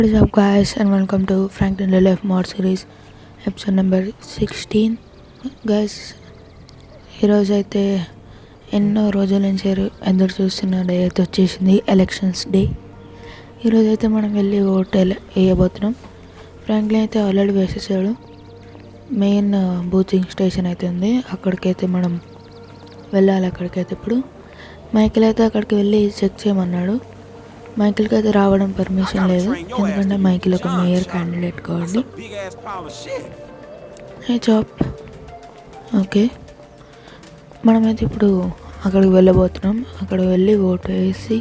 What is up guys, and welcome to Franklin Real Life Mod Series episode number 16. Guys, ఈరోజు అయితే ఎన్నో రోజుల నుంచి ఎదురు చూస్తున్న డే అయితే వచ్చేసింది, ఎలక్షన్స్ డే. ఈరోజు అయితే మనం వెళ్ళి ఓటు వేయబోతున్నాం. ఫ్రాంక్లిన్ అయితే ఆల్రెడీ వేసేసాడు. మెయిన్ బూతింగ్ స్టేషన్ అయితే ఉంది, అక్కడికైతే మనం వెళ్ళాలి. అక్కడికైతే ఇప్పుడు మైకిల్ అయితే అక్కడికి వెళ్ళి చెక్ చేయమన్నాడు. మైకిల్కి అయితే రావడం పర్మిషన్ లేదు, ఎందుకంటే మైకిల్ ఒక మేయర్ క్యాండిడేట్ కాబట్టి. హే జాబ్, ఓకే, మనమైతే ఇప్పుడు అక్కడికి వెళ్ళబోతున్నాం. అక్కడికి వెళ్ళి ఓటు వేసి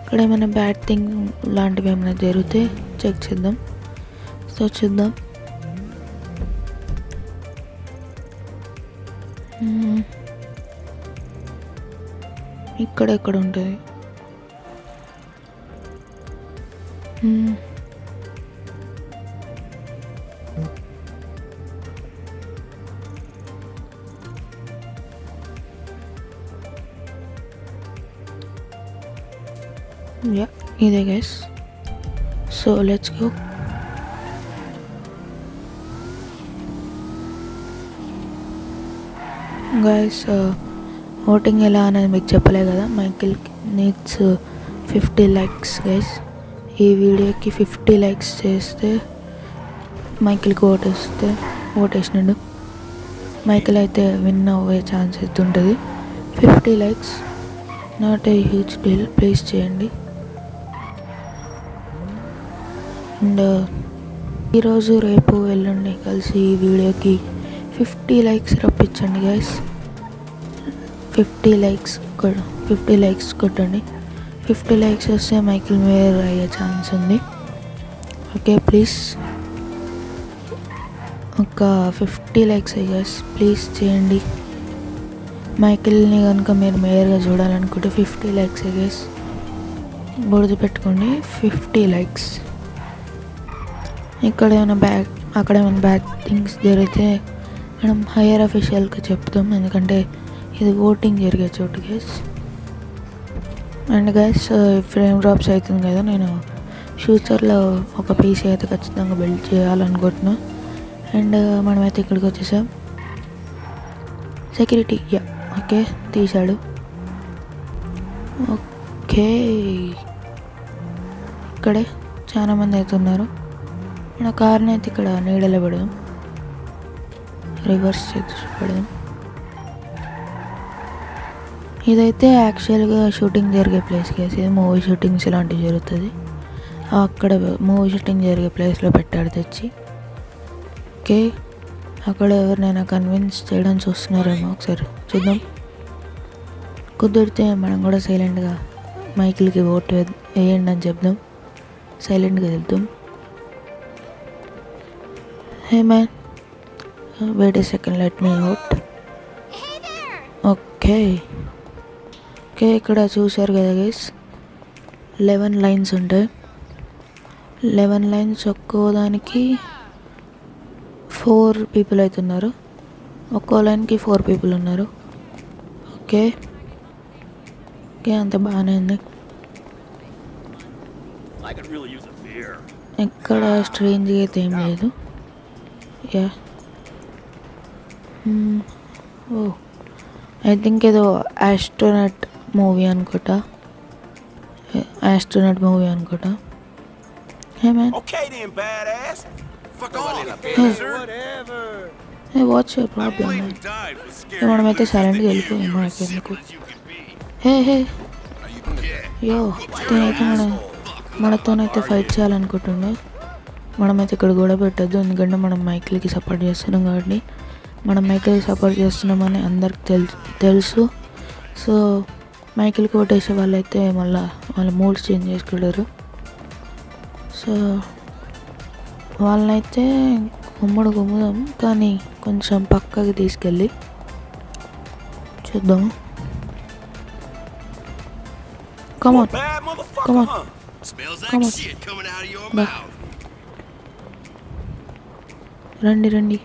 అక్కడ ఏమైనా బ్యాడ్ థింగ్ లాంటివి ఏమైనా జరిగితే చెక్ చేద్దాం. సో చూద్దాం. ఇక్కడ ఎక్కడ ఉంటుంది? Yeah, ఇదే guys. So let's go. Guys, voting ఎలా అనేది మీకు చెప్పలే కదా. Michael needs 50 likes guys. ఈ వీడియోకి 50 likes చేస్తే మైకిల్కి ఓటేసినాడు. మైకిల్ అయితే విన్ అవ్వే ఛాన్స్ అయితే ఉంటుంది. 50 likes not a huge deal, please చేయండి. అండ్ ఈరోజు రేపు ఎల్లుండి కలిసి ఈ వీడియోకి 50 likes రప్పించండి గైస్. 50 likes కొట్టండి. 50 likes వస్తే మైకిల్ మేయర్ అయ్యే ఛాన్స్ ఉంది. ఓకే, ప్లీజ్ ఒక 50 likes గైస్, ప్లీజ్ చేయండి. మైకిల్ని కనుక మీరు మేయర్గా చూడాలనుకుంటే 50 likes గైస్, గుర్తుపెట్టుకోండి. 50 likes. అక్కడ ఏమైనా బ్యాడ్ థింగ్స్ జరిగితే మనం హైయర్ అఫీషియల్కి చెప్తాం, ఎందుకంటే ఇది ఓటింగ్ జరిగే చోటు guys. And guys, frame drops అవుతుంది కదా, నేను ఫ్యూచర్లో ఒక పీసీ అయితే ఖచ్చితంగా బిల్డ్ చేయాలనుకుంటున్నా. అండ్ మనమైతే ఇక్కడికి వచ్చేసాం. సెక్యూరిటీ, యా, ఓకే, తీశాడు. ఓకే, ఇక్కడే చాలా మంది అయితే ఉన్నారు. మన కార్ని అయితే ఇక్కడ నీడలో పెడదాం, రివర్స్ చేసి పెడదాం. ఇదైతే యాక్చువల్గా షూటింగ్ జరిగే ప్లేస్ కేసు. ఇది మూవీ షూటింగ్స్ ఇలాంటివి జరుగుతుంది. అక్కడ మూవీ షూటింగ్ జరిగే ప్లేస్లో పెట్టాడు తెచ్చి. ఓకే, అక్కడ ఎవరినైనా కన్విన్స్ చేయడం చూస్తున్నారేమో, ఒకసారి చూద్దాం. కుదిరితే మనం కూడా సైలెంట్గా మైకిల్కి ఓటు వేయండి అని చెప్దాం. సైలెంట్గా వెళ్తాం. Hey man, wait a second, let me out. Okay, ఇక్కడ చూశారు కదా గైస్, 11 lines ఉంటాయి. 11 lines, ఒక్కో దానికి 4 people అవుతున్నారు. ఒక్కో లైన్కి 4 people ఉన్నారు. ఓకే, అంత బాగానే ఉంది. ఎక్కడ స్ట్రేంజ్గా అయితే ఏం లేదు. యా, ఓ, ఐ థింక్ ఏదో ఆస్ట్రోనట్ మూవీ అనుకుంటా. హే man, hey what's your problem? మనమైతే సైలెంట్గా వెళ్ళిపోయాం, మనకెందుకు? హే యో, తినైతే మనతోనైతే ఫైట్ చేయాలనుకుంటుండే. మనమైతే ఇక్కడ గొడవ పెట్టద్దు, ఎందుకంటే మనం మైకిల్కి సపోర్ట్ చేస్తున్నాం కాబట్టి. మనం మైకిల్కి సపోర్ట్ చేస్తున్నామని అందరికి తెలుసు. సో మైకిల్కి ఓటేసే వాళ్ళైతే వాళ్ళ మూడ్స్ చేంజ్ చేసుకుంటారు. సో వాళ్ళనైతే గుమ్ముదాం, కానీ కొంచెం పక్కకి తీసుకెళ్ళి చూద్దాం. కమాన్, రండి.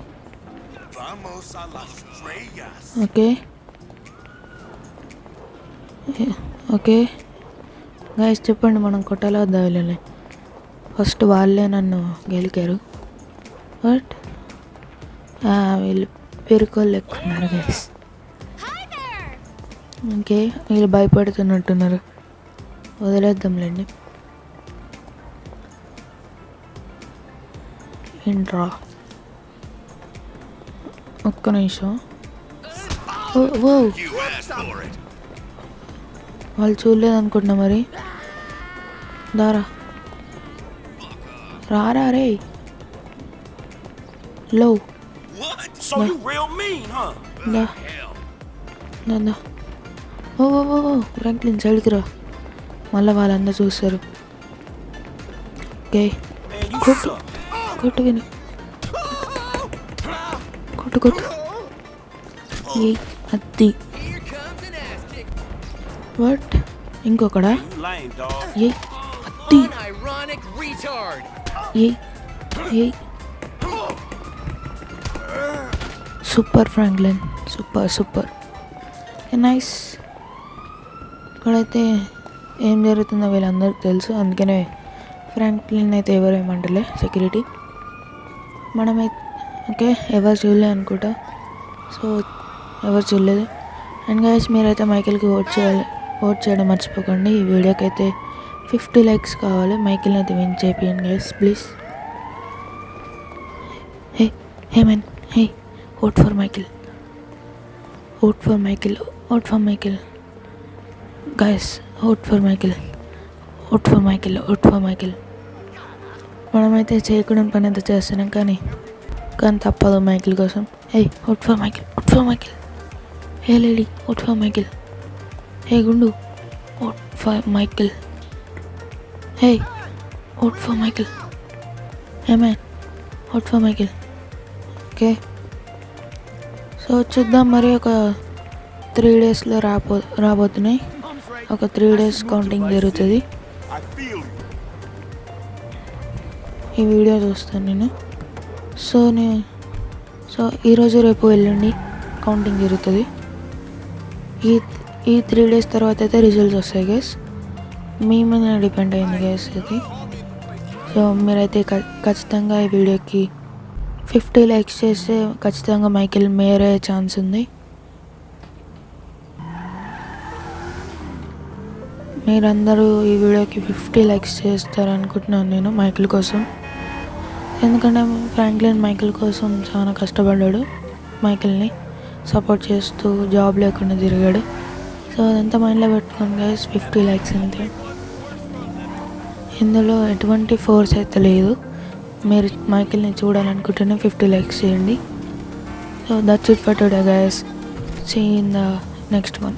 ఓకే గైస్, చెప్పండి, మనం కొట్టాలా వద్దా వెళ్ళాలి? ఫస్ట్ వాళ్ళే నన్ను గెలికారు. బట్ వీళ్ళు పెరుకోళ్ళు ఎక్కున్నారు గైస్. ఇంకే వీళ్ళు భయపడుతున్నట్టున్నారు, వదిలేద్దాంలేండి. ఏంట్రా ఒక్క నిమిషం. ఓ వాళ్ళు చూడలేదు అనుకుంటున్నా. మరి దారా రారా రే లో ఓ ఫ్రాంక్లిన్ సైడ్కి రా, మళ్ళీ వాళ్ళందరూ చూస్తారు. ఓకే కొట్టు విని కొట్టు ఏ అద్ది. వాట్ ఇంకొకడా ఏ అద్ది ఏ సూపర్ ఫ్రాంక్లిన్, సూపర్ నైస్. ఇక్కడైతే ఏం జరుగుతుందో వీళ్ళందరికీ తెలుసు, అందుకనే ఫ్రాంక్లిన్ అయితే ఎవరేమంటలే సెక్యూరిటీ. మనమైతే ఓకే ఎవరు చూడలేదు అనుకుంటా, సో ఎవరు చూడలేదు. అండ్ గైస్ మీరైతే మైకిల్కి ఓట్ చేయడం మర్చిపోకండి. ఈ వీడియోకి అయితే 50 likes కావాలి. మైకిల్ని అయితే విన్ చేయండి guys please. Hey man hey vote for Michael guys, vote for Michael. మనమైతే చేయకూడని పని అంతా చేస్తున్నాం, కానీ తప్పదు మైకిల్ కోసం. Hey vote for Michael. Hey lady vote for Michael. Hey గుండు vote for Michael. Hey vote for Michael. Hey man vote for Michael. Okay so చూద్దాం. మరి ఒక 3 daysలో రాబోతున్నాయి. ఒక 3 days కౌంటింగ్ జరుగుతుంది. ఈ వీడియో చూస్తాను నేను. సో ఈరోజు రేపు ఎల్లుండి కౌంటింగ్ జరుగుతుంది. ఈ 3 days తర్వాత అయితే రిజల్ట్స్ వస్తాయి గైస్. మీ మీద డిపెండ్ అయింది గైస్ ఇది. సో మీరైతే ఖచ్చితంగా ఈ వీడియోకి 50 likes చేస్తే ఖచ్చితంగా మైకిల్ మేయర్ అయ్యే ఛాన్స్ ఉంది. మీరందరూ ఈ వీడియోకి 50 likes చేస్తారనుకుంటున్నాను నేను మైకిల్ కోసం. ఎందుకంటే ఫ్రాంక్లిన్ మైకిల్ కోసం చాలా కష్టపడ్డాడు, మైకిల్ని సపోర్ట్ చేస్తూ జాబ్ లేకుండా తిరిగాడు. సో అదంతా మైండ్లో పెట్టుకోండి గైస్. 50 likes అంతే, ఇందులో ఎటువంటి ఫోర్స్ అయితే లేదు. మీరు మైకిల్ని చూడాలనుకుంటేనే 50 likes చేయండి. So that's it for today guys. See in the next one.